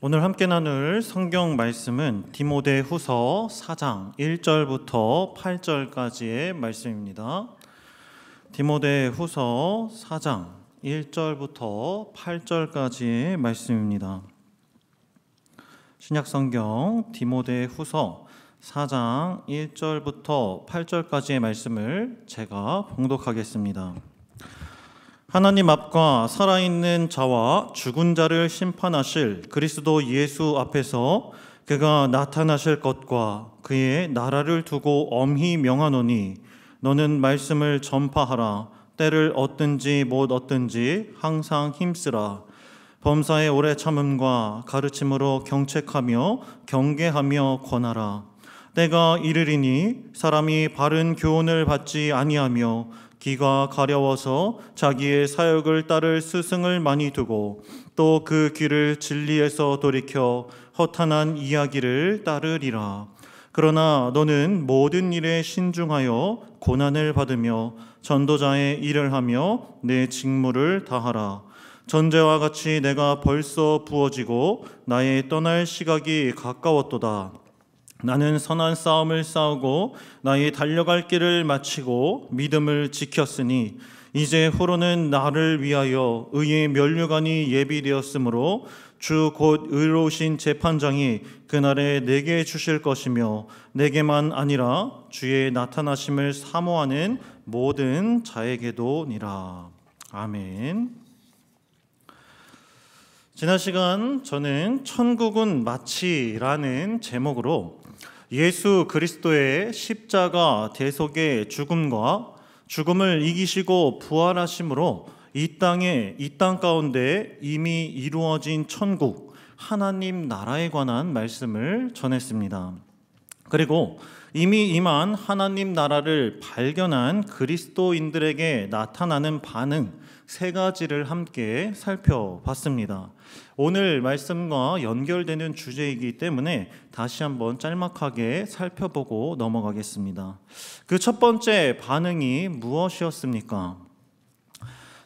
오늘 함께 나눌 성경 말씀은 디모데후서 4장 1절부터 8절까지의 말씀입니다. 디모데후서 4장 1절부터 8절까지의 말씀입니다. 신약성경 디모데후서 4장 1절부터 8절까지의 말씀을 제가 봉독하겠습니다. 하나님 앞과 살아있는 자와 죽은 자를 심판하실 그리스도 예수 앞에서 그가 나타나실 것과 그의 나라를 두고 엄히 명하노니 너는 말씀을 전파하라. 때를 얻든지 못 얻든지 항상 힘쓰라. 범사의 오래 참음과 가르침으로 경책하며 경계하며 권하라. 때가 이르리니 사람이 바른 교훈을 받지 아니하며 귀가 가려워서 자기의 사역을 따를 스승을 많이 두고 또 그 귀를 진리에서 돌이켜 허탄한 이야기를 따르리라. 그러나 너는 모든 일에 신중하여 고난을 받으며 전도자의 일을 하며 내 직무를 다하라. 전제와 같이 내가 벌써 부어지고 나의 떠날 시각이 가까웠도다. 나는 선한 싸움을 싸우고 나의 달려갈 길을 마치고 믿음을 지켰으니 이제 후로는 나를 위하여 의의 면류관이 예비되었으므로 주 곧 의로우신 재판장이 그날에 내게 주실 것이며 내게만 아니라 주의 나타나심을 사모하는 모든 자에게도니라. 아멘. 지난 시간 저는 천국은 마치라는 제목으로 예수 그리스도의 십자가 대속의 죽음과 죽음을 이기시고 부활하심으로 이 땅 가운데 이미 이루어진 천국, 하나님 나라에 관한 말씀을 전했습니다. 그리고 이미 임한 하나님 나라를 발견한 그리스도인들에게 나타나는 반응 세 가지를 함께 살펴봤습니다. 오늘 말씀과 연결되는 주제이기 때문에 다시 한번 짤막하게 살펴보고 넘어가겠습니다. 그 첫 번째 반응이 무엇이었습니까?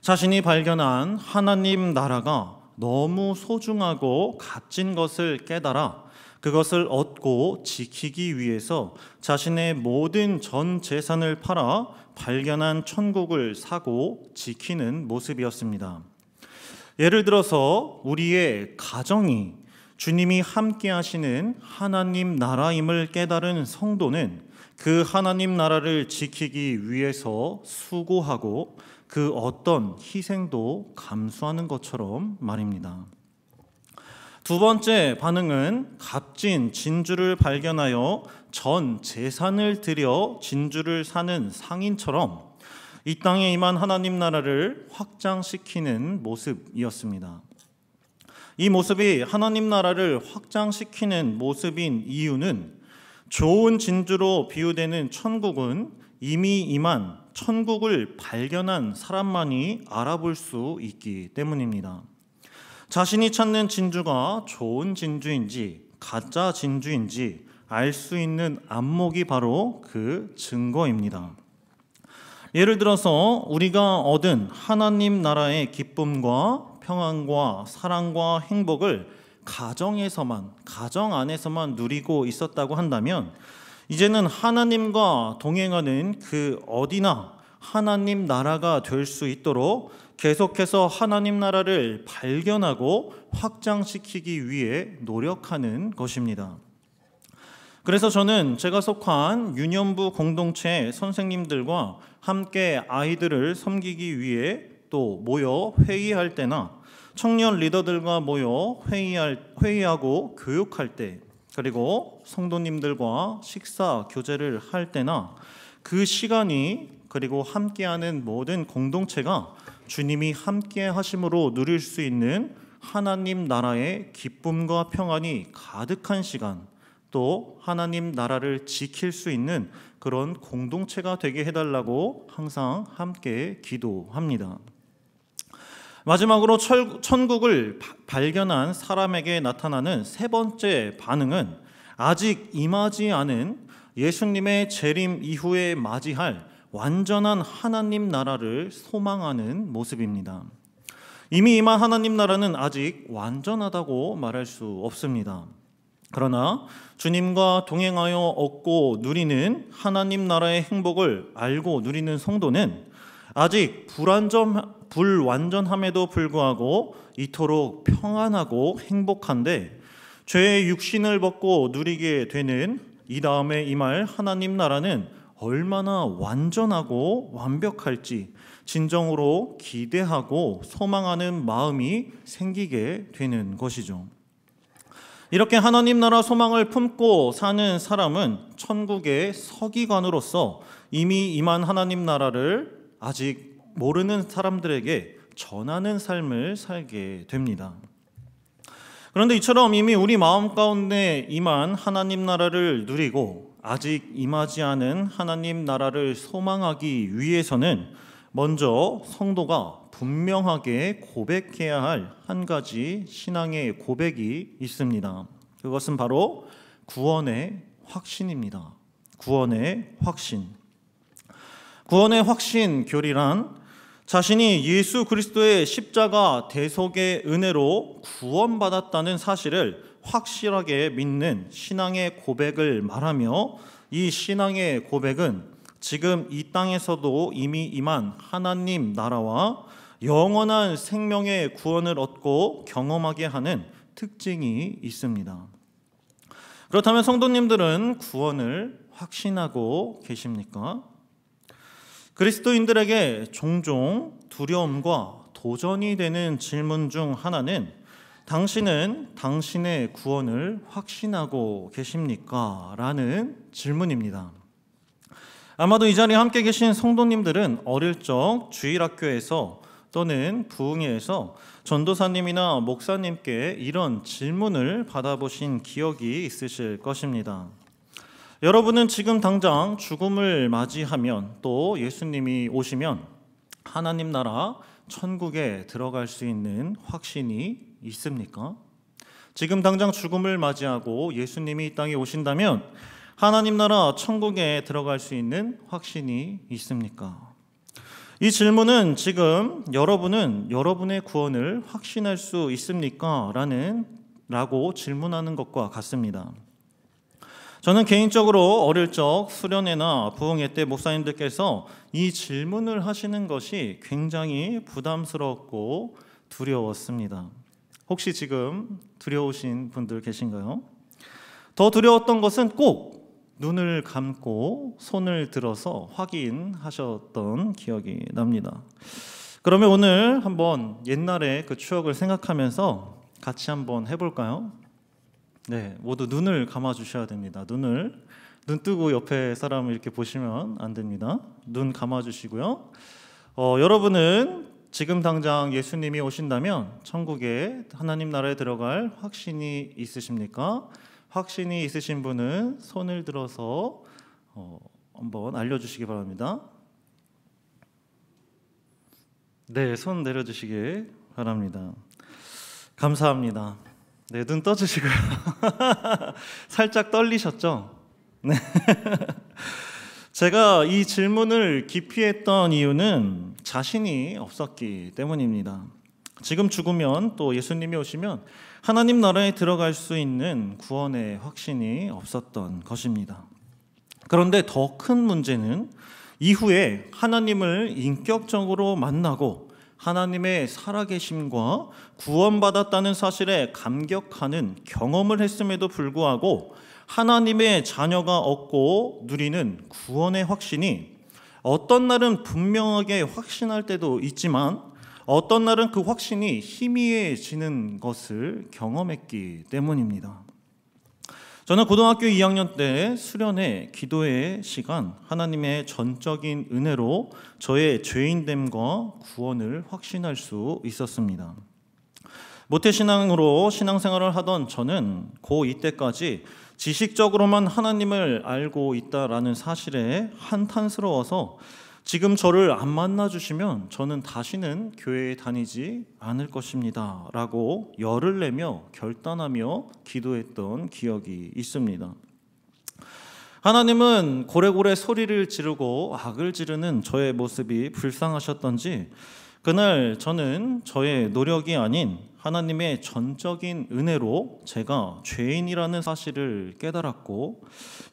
자신이 발견한 하나님 나라가 너무 소중하고 값진 것을 깨달아 그것을 얻고 지키기 위해서 자신의 모든 전 재산을 팔아 발견한 천국을 사고 지키는 모습이었습니다. 예를 들어서 우리의 가정이 주님이 함께 하시는 하나님 나라임을 깨달은 성도는 그 하나님 나라를 지키기 위해서 수고하고 그 어떤 희생도 감수하는 것처럼 말입니다. 두 번째 반응은 값진 진주를 발견하여 전 재산을 들여 진주를 사는 상인처럼 이 땅에 임한 하나님 나라를 확장시키는 모습이었습니다. 이 모습이 하나님 나라를 확장시키는 모습인 이유는 좋은 진주로 비유되는 천국은 이미 임한 천국을 발견한 사람만이 알아볼 수 있기 때문입니다. 자신이 찾는 진주가 좋은 진주인지 가짜 진주인지 알 수 있는 안목이 바로 그 증거입니다. 예를 들어서 우리가 얻은 하나님 나라의 기쁨과 평안과 사랑과 행복을 가정 안에서만 누리고 있었다고 한다면 이제는 하나님과 동행하는 그 어디나 하나님 나라가 될 수 있도록 계속해서 하나님 나라를 발견하고 확장시키기 위해 노력하는 것입니다. 그래서 저는 제가 속한 유년부 공동체 선생님들과 함께 아이들을 섬기기 위해 또 모여 회의할 때나 청년 리더들과 모여 회의하고 교육할 때 그리고 성도님들과 식사 교제를 할 때나 그 시간이 그리고 함께하는 모든 공동체가 주님이 함께 하심으로 누릴 수 있는 하나님 나라의 기쁨과 평안이 가득한 시간, 또 하나님 나라를 지킬 수 있는 그런 공동체가 되게 해달라고 항상 함께 기도합니다. 마지막으로 천국을 발견한 사람에게 나타나는 세 번째 반응은 아직 임하지 않은 예수님의 재림 이후에 맞이할 완전한 하나님 나라를 소망하는 모습입니다. 이미 임한 하나님 나라는 아직 완전하다고 말할 수 없습니다. 그러나 주님과 동행하여 얻고 누리는 하나님 나라의 행복을 알고 누리는 성도는 아직 불완전함에도 불구하고 이토록 평안하고 행복한데, 죄의 육신을 벗고 누리게 되는 이 다음에 임할 하나님 나라는 얼마나 완전하고 완벽할지 진정으로 기대하고 소망하는 마음이 생기게 되는 것이죠. 이렇게 하나님 나라 소망을 품고 사는 사람은 천국의 서기관으로서 이미 임한 하나님 나라를 아직 모르는 사람들에게 전하는 삶을 살게 됩니다. 그런데 이처럼 이미 우리 마음 가운데 임한 하나님 나라를 누리고 아직 임하지 않은 하나님 나라를 소망하기 위해서는 먼저 성도가 분명하게 고백해야 할 한 가지 신앙의 고백이 있습니다. 그것은 바로 구원의 확신입니다. 구원의 확신. 구원의 확신 교리란 자신이 예수 그리스도의 십자가 대속의 은혜로 구원받았다는 사실을 확실하게 믿는 신앙의 고백을 말하며, 이 신앙의 고백은 지금 이 땅에서도 이미 임한 하나님 나라와 영원한 생명의 구원을 얻고 경험하게 하는 특징이 있습니다. 그렇다면 성도님들은 구원을 확신하고 계십니까? 그리스도인들에게 종종 두려움과 도전이 되는 질문 중 하나는 당신은 당신의 구원을 확신하고 계십니까? 라는 질문입니다. 아마도 이 자리에 함께 계신 성도님들은 어릴 적 주일학교에서 또는 부흥회에서 전도사님이나 목사님께 이런 질문을 받아보신 기억이 있으실 것입니다. 여러분은 지금 당장 죽음을 맞이하면, 또 예수님이 오시면 하나님 나라 천국에 들어갈 수 있는 확신이 있습니까? 지금 당장 죽음을 맞이하고 예수님이 이 땅에 오신다면 하나님 나라 천국에 들어갈 수 있는 확신이 있습니까? 이 질문은 지금 여러분은 여러분의 구원을 확신할 수 있습니까? 라고 질문하는 것과 같습니다. 저는 개인적으로 어릴 적 수련회나 부흥회 때 목사님들께서 이 질문을 하시는 것이 굉장히 부담스럽고 두려웠습니다. 혹시 지금 두려우신 분들 계신가요? 더 두려웠던 것은 꼭 눈을 감고 손을 들어서 확인하셨던 기억이 납니다. 그러면 오늘 한번 옛날의 그 추억을 생각하면서 같이 한번 해볼까요? 네, 모두 눈을 감아 주셔야 됩니다. 눈 뜨고 옆에 사람을 이렇게 보시면 안 됩니다. 눈 감아 주시고요. 여러분은 지금 당장 예수님이 오신다면 천국에 하나님 나라에 들어갈 확신이 있으십니까? 확신이 있으신 분은 손을 들어서 한번 알려주시기 바랍니다. 네, 손 내려주시기 바랍니다. 감사합니다. 네, 눈 떠주시고요. 살짝 떨리셨죠? 네. 제가 이 질문을 기피했던 이유는 자신이 없었기 때문입니다. 지금 죽으면, 또 예수님이 오시면 하나님 나라에 들어갈 수 있는 구원의 확신이 없었던 것입니다. 그런데 더 큰 문제는 이후에 하나님을 인격적으로 만나고 하나님의 살아계심과 구원받았다는 사실에 감격하는 경험을 했음에도 불구하고 하나님의 자녀가 얻고 누리는 구원의 확신이 어떤 날은 분명하게 확신할 때도 있지만 어떤 날은 그 확신이 희미해지는 것을 경험했기 때문입니다. 저는 고등학교 2학년 때 수련회 기도의 시간, 하나님의 전적인 은혜로 저의 죄인됨과 구원을 확신할 수 있었습니다. 모태신앙으로 신앙생활을 하던 저는 고2 때까지 지식적으로만 하나님을 알고 있다라는 사실에 한탄스러워서 지금 저를 안 만나주시면 저는 다시는 교회에 다니지 않을 것입니다 라고 열을 내며 결단하며 기도했던 기억이 있습니다. 하나님은 고래고래 소리를 지르고 악을 지르는 저의 모습이 불쌍하셨던지 그날 저는 저의 노력이 아닌 하나님의 전적인 은혜로 제가 죄인이라는 사실을 깨달았고,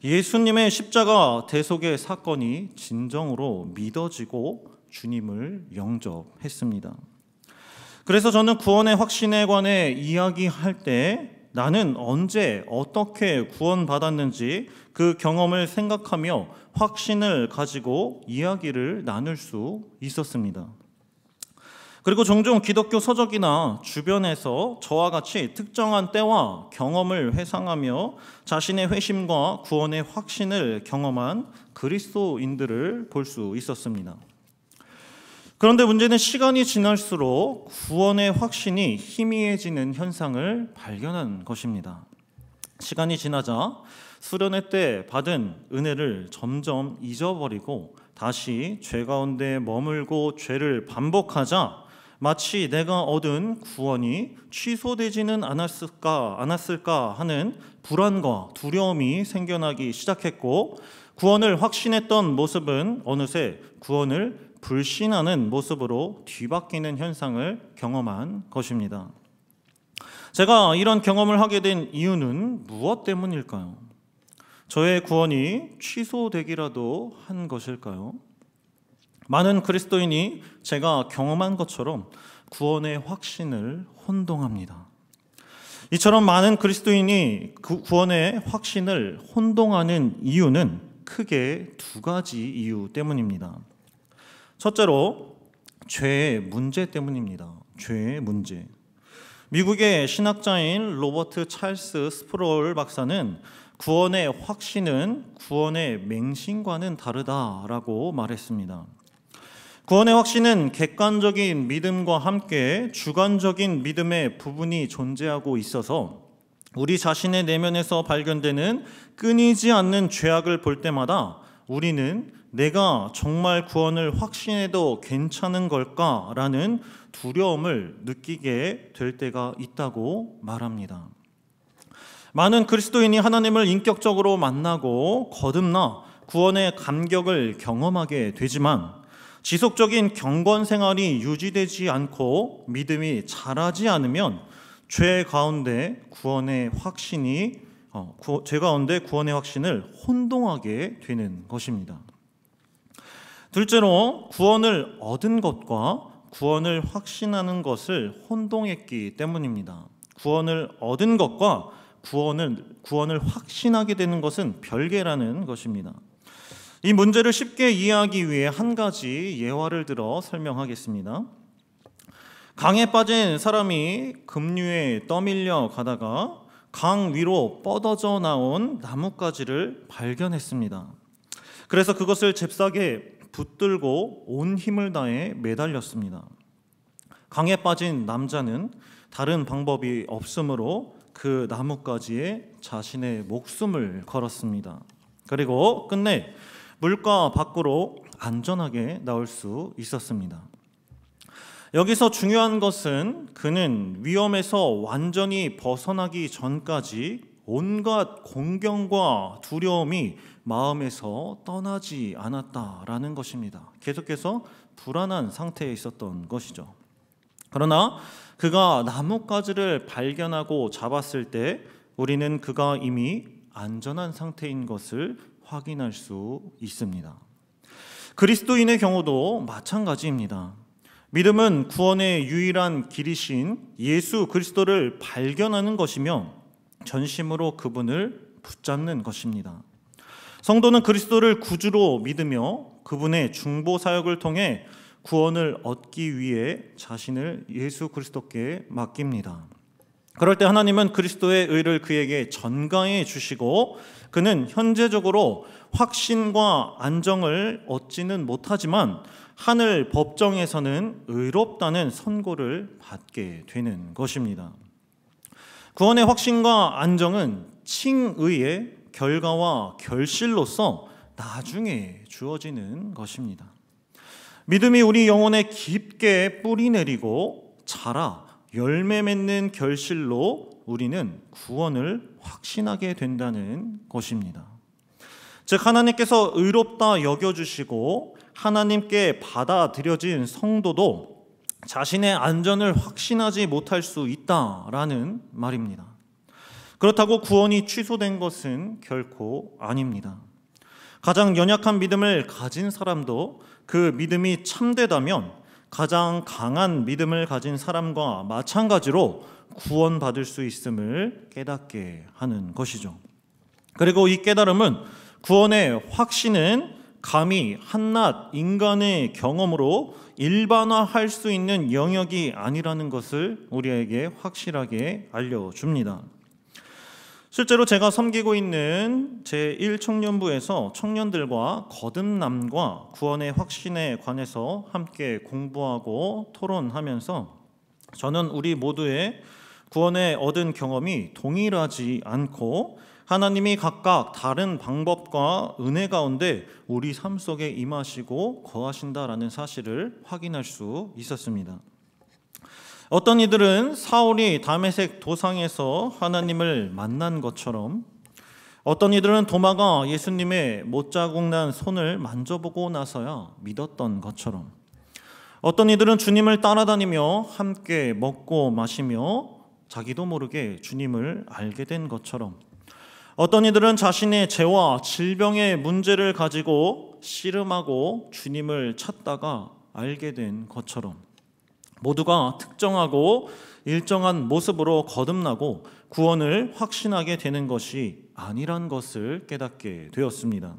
예수님의 십자가 대속의 사건이 진정으로 믿어지고 주님을 영접했습니다. 그래서 저는 구원의 확신에 관해 이야기할 때 나는 언제 어떻게 구원받았는지 그 경험을 생각하며 확신을 가지고 이야기를 나눌 수 있었습니다. 그리고 종종 기독교 서적이나 주변에서 저와 같이 특정한 때와 경험을 회상하며 자신의 회심과 구원의 확신을 경험한 그리스도인들을 볼 수 있었습니다. 그런데 문제는 시간이 지날수록 구원의 확신이 희미해지는 현상을 발견한 것입니다. 시간이 지나자 수련회 때 받은 은혜를 점점 잊어버리고 다시 죄 가운데 머물고 죄를 반복하자 마치 내가 얻은 구원이 취소되지는 않았을까 하는 불안과 두려움이 생겨나기 시작했고, 구원을 확신했던 모습은 어느새 구원을 불신하는 모습으로 뒤바뀌는 현상을 경험한 것입니다. 제가 이런 경험을 하게 된 이유는 무엇 때문일까요? 저의 구원이 취소되기라도 한 것일까요? 많은 그리스도인이 제가 경험한 것처럼 구원의 확신을 혼동합니다. 이처럼 많은 그리스도인이 구원의 확신을 혼동하는 이유는 크게 두 가지 이유 때문입니다. 첫째로 죄의 문제 때문입니다. 죄의 문제. 미국의 신학자인 로버트 찰스 스프롤 박사는 구원의 확신은 구원의 맹신과는 다르다라고 말했습니다. 구원의 확신은 객관적인 믿음과 함께 주관적인 믿음의 부분이 존재하고 있어서 우리 자신의 내면에서 발견되는 끊이지 않는 죄악을 볼 때마다 우리는 내가 정말 구원을 확신해도 괜찮은 걸까라는 두려움을 느끼게 될 때가 있다고 말합니다. 많은 그리스도인이 하나님을 인격적으로 만나고 거듭나 구원의 감격을 경험하게 되지만 지속적인 경건 생활이 유지되지 않고 믿음이 자라지 않으면 죄 가운데 구원의 확신을 혼동하게 되는 것입니다. 둘째로 구원을 얻은 것과 구원을 확신하는 것을 혼동했기 때문입니다. 구원을 얻은 것과 구원을 확신하게 되는 것은 별개라는 것입니다. 이 문제를 쉽게 이해하기 위해 한 가지 예화를 들어 설명하겠습니다. 강에 빠진 사람이 급류에 떠밀려 가다가 강 위로 뻗어져 나온 나뭇가지를 발견했습니다. 그래서 그것을 잽싸게 붙들고 온 힘을 다해 매달렸습니다. 강에 빠진 남자는 다른 방법이 없으므로 그 나뭇가지에 자신의 목숨을 걸었습니다. 그리고 끝내 물가 밖으로 안전하게 나올 수 있었습니다. 여기서 중요한 것은 그는 위험에서 완전히 벗어나기 전까지 온갖 공경과 두려움이 마음에서 떠나지 않았다라는 것입니다. 계속해서 불안한 상태에 있었던 것이죠. 그러나 그가 나뭇가지를 발견하고 잡았을 때 우리는 그가 이미 안전한 상태인 것을 확인할 수 있습니다. 그리스도인의 경우도 마찬가지입니다. 믿음은 구원의 유일한 길이신 예수 그리스도를 발견하는 것이며 전심으로 그분을 붙잡는 것입니다. 성도는 그리스도를 구주로 믿으며 그분의 중보 사역을 통해 구원을 얻기 위해 자신을 예수 그리스도께 맡깁니다. 그럴 때 하나님은 그리스도의 의를 그에게 전가해 주시고 그는 현재적으로 확신과 안정을 얻지는 못하지만 하늘 법정에서는 의롭다는 선고를 받게 되는 것입니다. 구원의 확신과 안정은 칭의의 결과와 결실로서 나중에 주어지는 것입니다. 믿음이 우리 영혼에 깊게 뿌리 내리고 자라 열매 맺는 결실로 우리는 구원을 확신하게 된다는 것입니다. 즉 하나님께서 의롭다 여겨주시고 하나님께 받아들여진 성도도 자신의 안전을 확신하지 못할 수 있다라는 말입니다. 그렇다고 구원이 취소된 것은 결코 아닙니다. 가장 연약한 믿음을 가진 사람도 그 믿음이 참되다면 가장 강한 믿음을 가진 사람과 마찬가지로 구원받을 수 있음을 깨닫게 하는 것이죠. 그리고 이 깨달음은 구원의 확신은 감히 한낱 인간의 경험으로 일반화할 수 있는 영역이 아니라는 것을 우리에게 확실하게 알려줍니다. 실제로 제가 섬기고 있는 제1청년부에서 청년들과 거듭남과 구원의 확신에 관해서 함께 공부하고 토론하면서 저는 우리 모두의 구원에 얻은 경험이 동일하지 않고 하나님이 각각 다른 방법과 은혜 가운데 우리 삶 속에 임하시고 거하신다라는 사실을 확인할 수 있었습니다. 어떤 이들은 사울이 다메섹 도상에서 하나님을 만난 것처럼, 어떤 이들은 도마가 예수님의 못자국 난 손을 만져보고 나서야 믿었던 것처럼, 어떤 이들은 주님을 따라다니며 함께 먹고 마시며 자기도 모르게 주님을 알게 된 것처럼, 어떤 이들은 자신의 죄와 질병의 문제를 가지고 씨름하고 주님을 찾다가 알게 된 것처럼 모두가 특정하고 일정한 모습으로 거듭나고 구원을 확신하게 되는 것이 아니란 것을 깨닫게 되었습니다.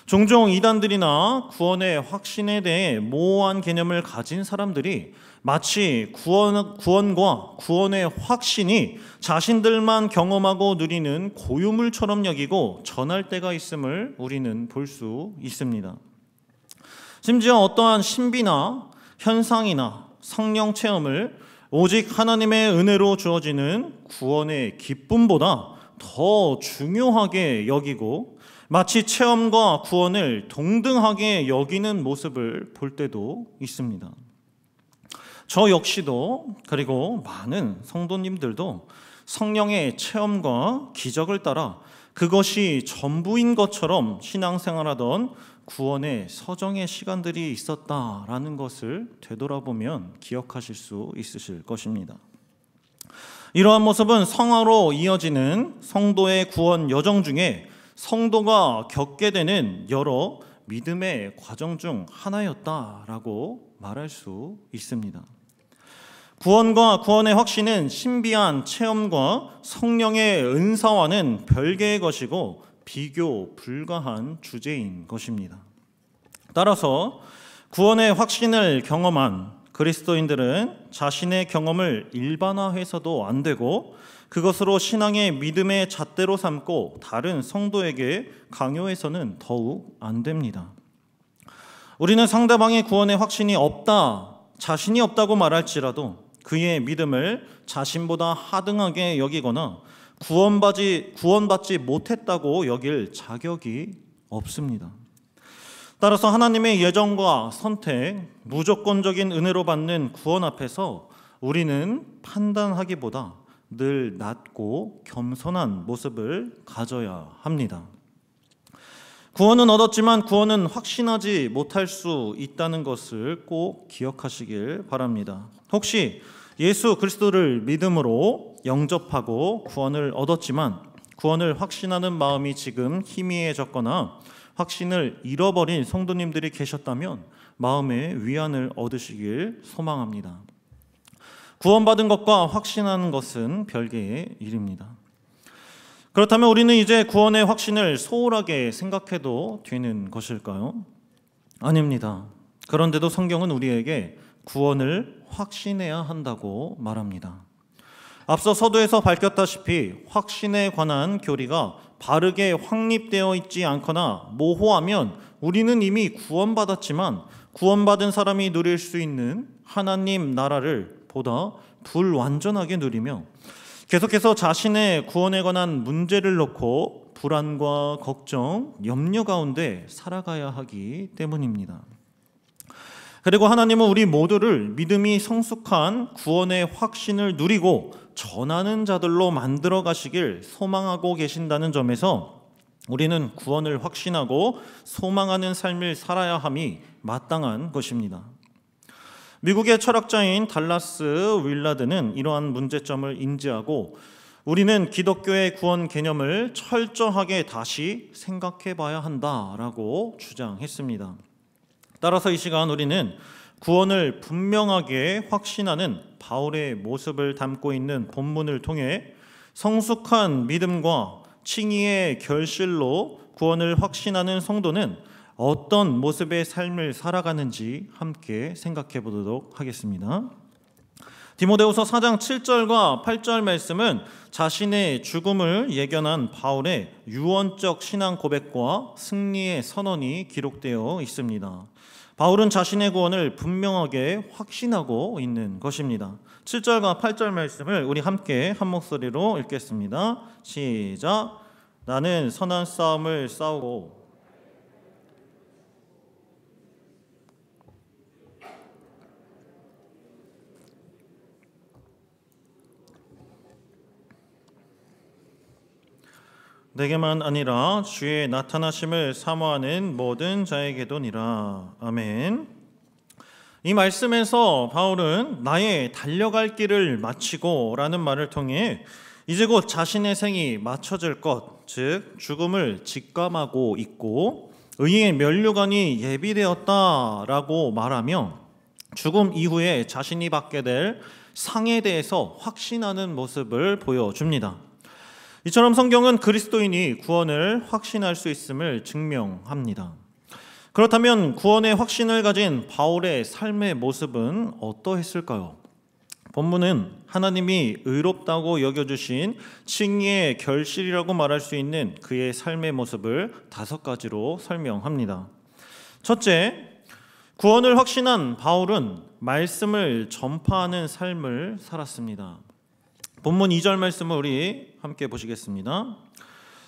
종종 이단들이나 구원의 확신에 대해 모호한 개념을 가진 사람들이 마치 구원과 구원의 확신이 자신들만 경험하고 누리는 고유물처럼 여기고 전할 때가 있음을 우리는 볼 수 있습니다. 심지어 어떠한 신비나 현상이나 성령 체험을 오직 하나님의 은혜로 주어지는 구원의 기쁨보다 더 중요하게 여기고 마치 체험과 구원을 동등하게 여기는 모습을 볼 때도 있습니다. 저 역시도 그리고 많은 성도님들도 성령의 체험과 기적을 따라 그것이 전부인 것처럼 신앙생활하던 구원의 서정의 시간들이 있었다라는 것을 되돌아보면 기억하실 수 있으실 것입니다. 이러한 모습은 성화로 이어지는 성도의 구원 여정 중에 성도가 겪게 되는 여러 믿음의 과정 중 하나였다라고 말할 수 있습니다. 구원과 구원의 확신은 신비한 체험과 성령의 은사와는 별개의 것이고 비교 불가한 주제인 것입니다. 따라서 구원의 확신을 경험한 그리스도인들은 자신의 경험을 일반화해서도 안 되고 그것으로 신앙의 믿음의 잣대로 삼고 다른 성도에게 강요해서는 더욱 안 됩니다. 우리는 상대방의 구원의 확신이 없다, 자신이 없다고 말할지라도 그의 믿음을 자신보다 하등하게 여기거나 구원받지 못했다고 여길 자격이 없습니다. 따라서 하나님의 예정과 선택, 무조건적인 은혜로 받는 구원 앞에서 우리는 판단하기보다 늘 낮고 겸손한 모습을 가져야 합니다. 구원은 얻었지만 구원은 확신하지 못할 수 있다는 것을 꼭 기억하시길 바랍니다. 혹시 예수 그리스도를 믿음으로 영접하고 구원을 얻었지만 구원을 확신하는 마음이 지금 희미해졌거나 확신을 잃어버린 성도님들이 계셨다면 마음의 위안을 얻으시길 소망합니다. 구원받은 것과 확신하는 것은 별개의 일입니다. 그렇다면 우리는 이제 구원의 확신을 소홀하게 생각해도 되는 것일까요? 아닙니다. 그런데도 성경은 우리에게 구원을 확신해야 한다고 말합니다. 앞서 서두에서 밝혔다시피 확신에 관한 교리가 바르게 확립되어 있지 않거나 모호하면 우리는 이미 구원받았지만 구원받은 사람이 누릴 수 있는 하나님 나라를 보다 불완전하게 누리며 계속해서 자신의 구원에 관한 문제를 놓고 불안과 걱정, 염려 가운데 살아가야 하기 때문입니다. 그리고 하나님은 우리 모두를 믿음이 성숙한 구원의 확신을 누리고 전하는 자들로 만들어 가시길 소망하고 계신다는 점에서 우리는 구원을 확신하고 소망하는 삶을 살아야 함이 마땅한 것입니다. 미국의 철학자인 달라스 윌라드는 이러한 문제점을 인지하고 우리는 기독교의 구원 개념을 철저하게 다시 생각해 봐야 한다라고 주장했습니다. 따라서 이 시간 우리는 구원을 분명하게 확신하는 바울의 모습을 담고 있는 본문을 통해 성숙한 믿음과 칭의의 결실로 구원을 확신하는 성도는 어떤 모습의 삶을 살아가는지 함께 생각해 보도록 하겠습니다. 디모데후서 4장 7절과 8절 말씀은 자신의 죽음을 예견한 바울의 유언적 신앙 고백과 승리의 선언이 기록되어 있습니다. 바울은 자신의 구원을 분명하게 확신하고 있는 것입니다. 7절과 8절 말씀을 우리 함께 한 목소리로 읽겠습니다. 시작. 나는 선한 싸움을 싸우고 내게만 아니라 주의 나타나심을 사모하는 모든 자에게도니라. 아멘. 이 말씀에서 바울은 나의 달려갈 길을 마치고 라는 말을 통해 이제 곧 자신의 생이 맞춰질 것, 즉 죽음을 직감하고 있고 의의 면류관이 예비되었다라고 말하며 죽음 이후에 자신이 받게 될 상에 대해서 확신하는 모습을 보여줍니다. 이처럼 성경은 그리스도인이 구원을 확신할 수 있음을 증명합니다. 그렇다면 구원의 확신을 가진 바울의 삶의 모습은 어떠했을까요? 본문은 하나님이 의롭다고 여겨주신 칭의의 결실이라고 말할 수 있는 그의 삶의 모습을 5가지로 설명합니다. 첫째, 구원을 확신한 바울은 말씀을 전파하는 삶을 살았습니다. 본문 2절 말씀을 우리 함께 보시겠습니다.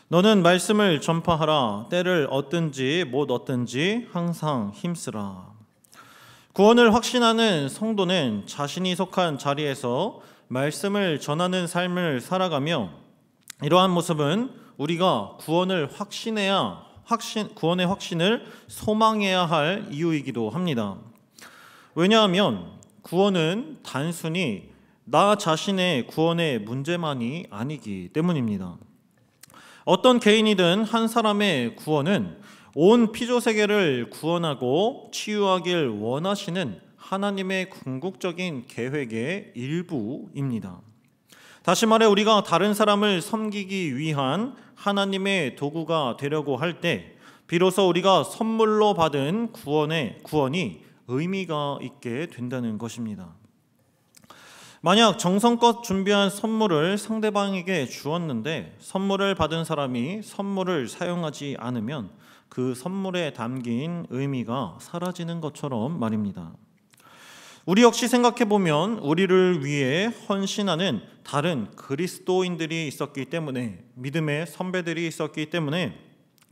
너는 말씀을 전파하라. 때를 얻든지 못 얻든지 항상 힘쓰라. 구원을 확신하는 성도는 자신이 속한 자리에서 말씀을 전하는 삶을 살아가며 이러한 모습은 우리가 구원의 확신을 소망해야 할 이유이기도 합니다. 왜냐하면 구원은 단순히 나 자신의 구원의 문제만이 아니기 때문입니다. 어떤 개인이든 한 사람의 구원은 온 피조세계를 구원하고 치유하길 원하시는 하나님의 궁극적인 계획의 일부입니다. 다시 말해 우리가 다른 사람을 섬기기 위한 하나님의 도구가 되려고 할 때 비로소 우리가 선물로 받은 구원이 의미가 있게 된다는 것입니다. 만약 정성껏 준비한 선물을 상대방에게 주었는데 선물을 받은 사람이 선물을 사용하지 않으면 그 선물에 담긴 의미가 사라지는 것처럼 말입니다. 우리 역시 생각해보면 우리를 위해 헌신하는 다른 그리스도인들이 있었기 때문에 믿음의 선배들이 있었기 때문에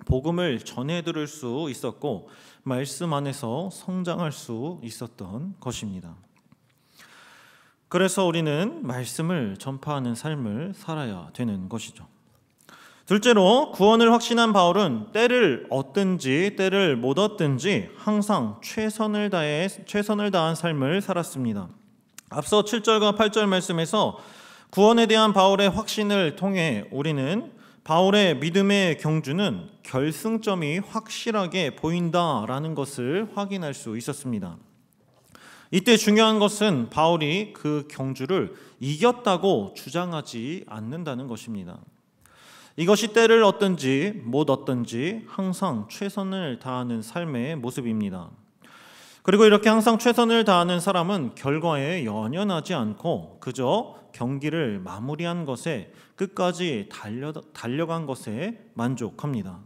복음을 전해들을 수 있었고 말씀 안에서 성장할 수 있었던 것입니다. 그래서 우리는 말씀을 전파하는 삶을 살아야 되는 것이죠. 둘째로 구원을 확신한 바울은 때를 얻든지 때를 못 얻든지 항상 최선을 다한 삶을 살았습니다. 앞서 7절과 8절 말씀에서 구원에 대한 바울의 확신을 통해 우리는 바울의 믿음의 경주는 결승점이 확실하게 보인다라는 것을 확인할 수 있었습니다. 이때 중요한 것은 바울이 그 경주를 이겼다고 주장하지 않는다는 것입니다. 이것이 때를 얻든지 못 얻든지 항상 최선을 다하는 삶의 모습입니다. 그리고 이렇게 항상 최선을 다하는 사람은 결과에 연연하지 않고 그저 경기를 마무리한 것에 끝까지 달려간 것에 만족합니다.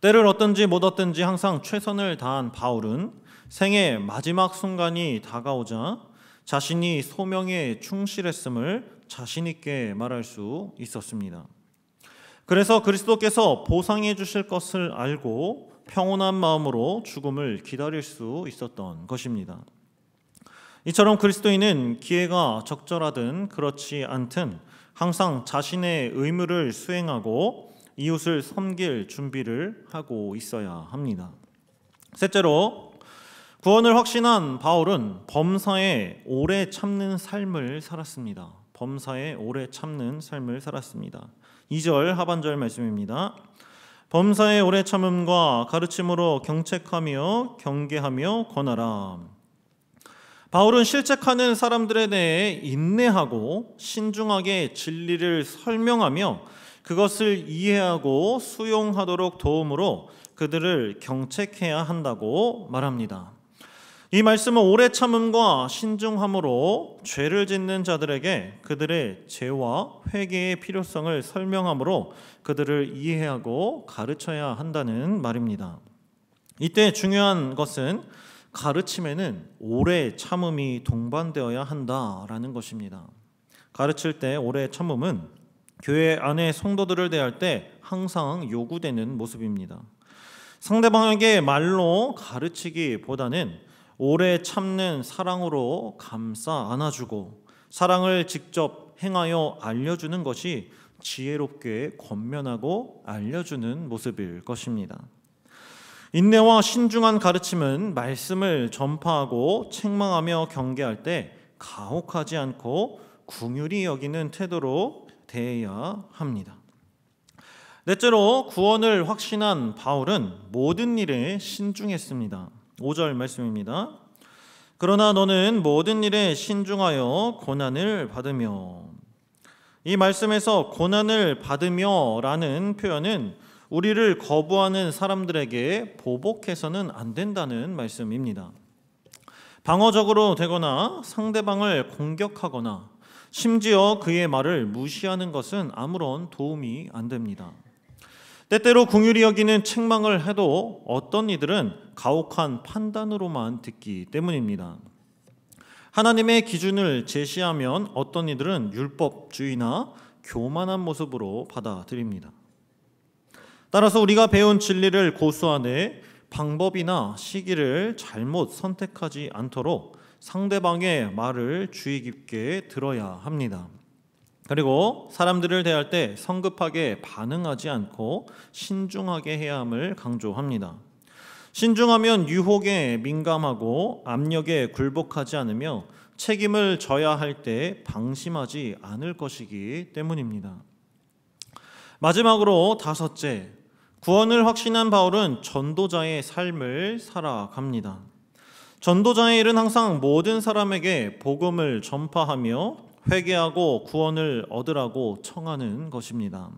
때를 얻든지 못 얻든지 항상 최선을 다한 바울은 생의 마지막 순간이 다가오자 자신이 소명에 충실했음을 자신 있게 말할 수 있었습니다. 그래서 그리스도께서 보상해 주실 것을 알고 평온한 마음으로 죽음을 기다릴 수 있었던 것입니다. 이처럼 그리스도인은 기회가 적절하든 그렇지 않든 항상 자신의 의무를 수행하고 이웃을 섬길 준비를 하고 있어야 합니다. 셋째로 구원을 확신한 바울은 범사에 오래 참는 삶을 살았습니다. 범사에 오래 참는 삶을 살았습니다. 2절 하반절 말씀입니다. 범사에 오래 참음과 가르침으로 경책하며 경계하며 권하라. 바울은 실책하는 사람들에 대해 인내하고 신중하게 진리를 설명하며 그것을 이해하고 수용하도록 도움으로 그들을 경책해야 한다고 말합니다. 이 말씀은 오래 참음과 신중함으로 죄를 짓는 자들에게 그들의 죄와 회개의 필요성을 설명함으로 그들을 이해하고 가르쳐야 한다는 말입니다. 이때 중요한 것은 가르침에는 오래 참음이 동반되어야 한다라는 것입니다. 가르칠 때 오래 참음은 교회 안의 성도들을 대할 때 항상 요구되는 모습입니다. 상대방에게 말로 가르치기보다는 오래 참는 사랑으로 감싸 안아주고 사랑을 직접 행하여 알려주는 것이 지혜롭게 권면하고 알려주는 모습일 것입니다. 인내와 신중한 가르침은 말씀을 전파하고 책망하며 경계할 때 가혹하지 않고 긍휼히 여기는 태도로 대해야 합니다. 넷째로 구원을 확신한 바울은 모든 일에 신중했습니다. 5절 말씀입니다. 그러나 너는 모든 일에 신중하여 고난을 받으며. 이 말씀에서 고난을 받으며 라는 표현은 우리를 거부하는 사람들에게 보복해서는 안 된다는 말씀입니다. 방어적으로 되거나 상대방을 공격하거나 심지어 그의 말을 무시하는 것은 아무런 도움이 안 됩니다. 때때로 긍휼히 여기는 책망을 해도 어떤 이들은 가혹한 판단으로만 듣기 때문입니다. 하나님의 기준을 제시하면 어떤 이들은 율법주의나 교만한 모습으로 받아들입니다. 따라서 우리가 배운 진리를 고수하되 방법이나 시기를 잘못 선택하지 않도록 상대방의 말을 주의 깊게 들어야 합니다. 그리고 사람들을 대할 때 성급하게 반응하지 않고 신중하게 해야 함을 강조합니다. 신중하면 유혹에 민감하고 압력에 굴복하지 않으며 책임을 져야 할 때 방심하지 않을 것이기 때문입니다. 마지막으로 다섯째, 구원을 확신한 바울은 전도자의 삶을 살아갑니다. 전도자의 일은 항상 모든 사람에게 복음을 전파하며 회개하고 구원을 얻으라고 청하는 것입니다.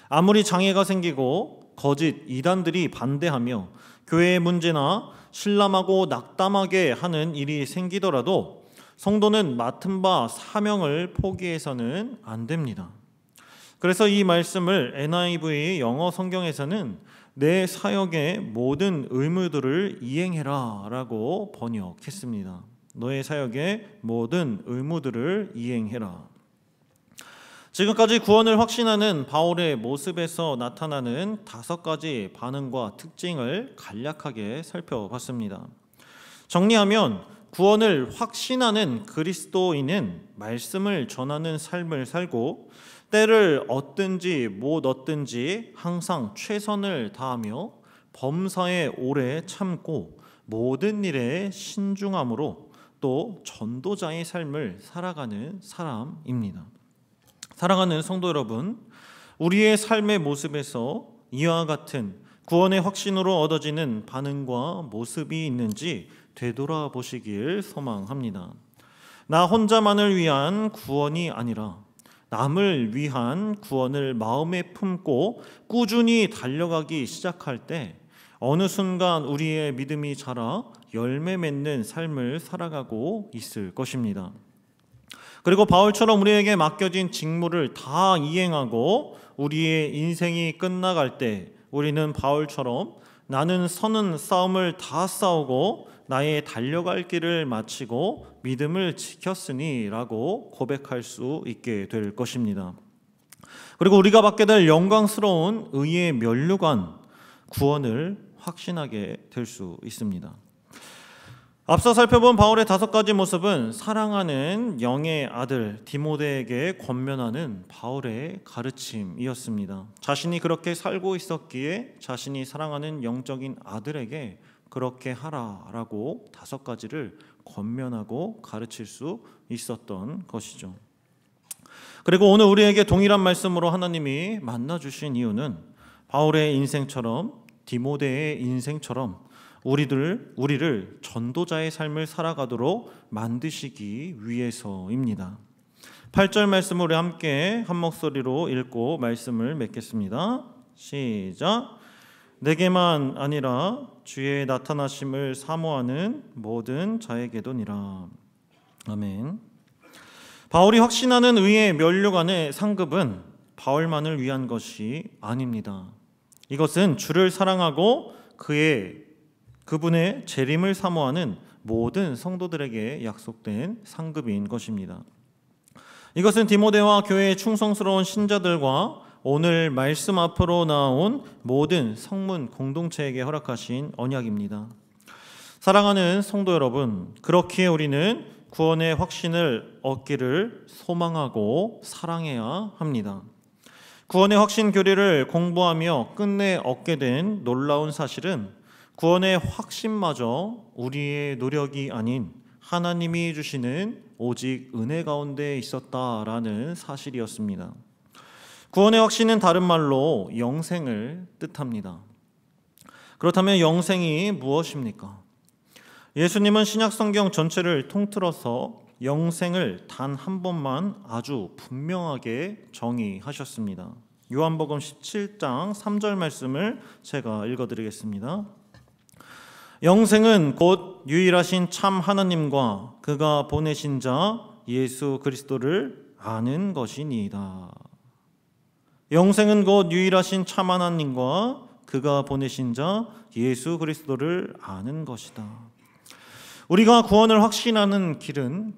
아무리 장애가 생기고 거짓 이단들이 반대하며 교회의 문제나 신람하고 낙담하게 하는 일이 생기더라도 성도는 맡은 바 사명을 포기해서는 안 됩니다. 그래서 이 말씀을 NIV 영어 성경에서는 내 사역의 모든 의무들을 이행해라 라고 번역했습니다. 너의 사역의 모든 의무들을 이행해라. 지금까지 구원을 확신하는 바울의 모습에서 나타나는 5가지 반응과 특징을 간략하게 살펴봤습니다. 정리하면 구원을 확신하는 그리스도인은 말씀을 전하는 삶을 살고 때를 얻든지 못 얻든지 항상 최선을 다하며 범사에 오래 참고 모든 일에 신중함으로 또 전도자의 삶을 살아가는 사람입니다. 사랑하는 성도 여러분, 우리의 삶의 모습에서 이와 같은 구원의 확신으로 얻어지는 반응과 모습이 있는지 되돌아보시길 소망합니다. 나 혼자만을 위한 구원이 아니라 남을 위한 구원을 마음에 품고 꾸준히 달려가기 시작할 때 어느 순간 우리의 믿음이 자라 열매 맺는 삶을 살아가고 있을 것입니다. 그리고 바울처럼 우리에게 맡겨진 직무를 다 이행하고 우리의 인생이 끝나갈 때 우리는 바울처럼 나는 서는 싸움을 다 싸우고 나의 달려갈 길을 마치고 믿음을 지켰으니 라고 고백할 수 있게 될 것입니다. 그리고 우리가 받게 될 영광스러운 의의 면류관 구원을 확신하게 될 수 있습니다. 앞서 살펴본 바울의 5가지 모습은 사랑하는 영의 아들 디모데에게 권면하는 바울의 가르침이었습니다. 자신이 그렇게 살고 있었기에 자신이 사랑하는 영적인 아들에게 그렇게 하라라고 5가지를 권면하고 가르칠 수 있었던 것이죠. 그리고 오늘 우리에게 동일한 말씀으로 하나님이 만나주신 이유는 바울의 인생처럼 디모데의 인생처럼 우리를 전도자의 삶을 살아가도록 만드시기 위해서입니다. 8절 말씀을 우리 함께 한 목소리로 읽고 말씀을 맺겠습니다. 시작. 내게만 아니라 주의 나타나심을 사모하는 모든 자에게도니라. 아멘. 바울이 확신하는 의의 면류관의 상급은 바울만을 위한 것이 아닙니다. 이것은 주를 사랑하고 그분의 재림을 사모하는 모든 성도들에게 약속된 상급인 것입니다. 이것은 디모데와 교회의 충성스러운 신자들과 오늘 말씀 앞으로 나온 모든 성문 공동체에게 허락하신 언약입니다. 사랑하는 성도 여러분, 그렇기에 우리는 구원의 확신을 얻기를 소망하고 사랑해야 합니다. 구원의 확신 교리를 공부하며 끝내 얻게 된 놀라운 사실은 구원의 확신마저 우리의 노력이 아닌 하나님이 주시는 오직 은혜 가운데 있었다라는 사실이었습니다. 구원의 확신은 다른 말로 영생을 뜻합니다. 그렇다면 영생이 무엇입니까? 예수님은 신약 성경 전체를 통틀어서 영생을 단 한 번만 아주 분명하게 정의하셨습니다. 요한복음 17장 3절 말씀을 제가 읽어드리겠습니다. 영생은 곧 유일하신 참 하나님과 그가 보내신 자 예수 그리스도를 아는 것이니이다. 영생은 곧 유일하신 참 하나님과 그가 보내신 자 예수 그리스도를 아는 것이다. 우리가 구원을 확신하는 길은,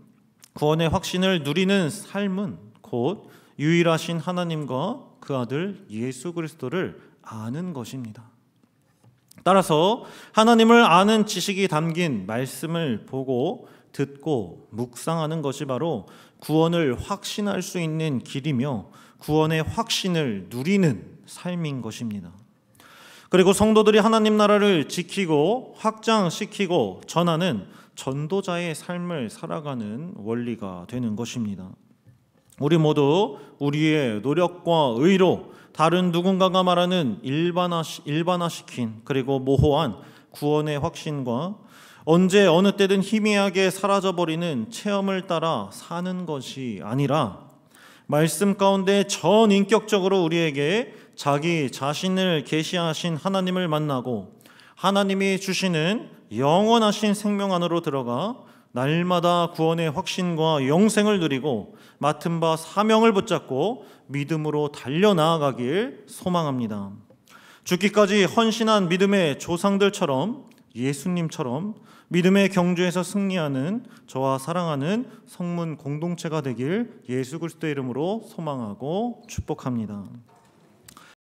구원의 확신을 누리는 삶은 곧 유일하신 하나님과 그 아들 예수 그리스도를 아는 것입니다. 따라서 하나님을 아는 지식이 담긴 말씀을 보고 듣고 묵상하는 것이 바로 구원을 확신할 수 있는 길이며 구원의 확신을 누리는 삶인 것입니다. 그리고 성도들이 하나님 나라를 지키고 확장시키고 전하는 전도자의 삶을 살아가는 원리가 되는 것입니다. 우리 모두 우리의 노력과 의로 다른 누군가가 말하는 일반화시킨 그리고 모호한 구원의 확신과 언제 어느 때든 희미하게 사라져버리는 체험을 따라 사는 것이 아니라 말씀 가운데 전인격적으로 우리에게 자기 자신을 계시하신 하나님을 만나고 하나님이 주시는 영원하신 생명 안으로 들어가 날마다 구원의 확신과 영생을 누리고 맡은 바 사명을 붙잡고 믿음으로 달려나아가길 소망합니다. 죽기까지 헌신한 믿음의 조상들처럼 예수님처럼 믿음의 경주에서 승리하는 저와 사랑하는 성문 공동체가 되길 예수 그리스도의 이름으로 소망하고 축복합니다.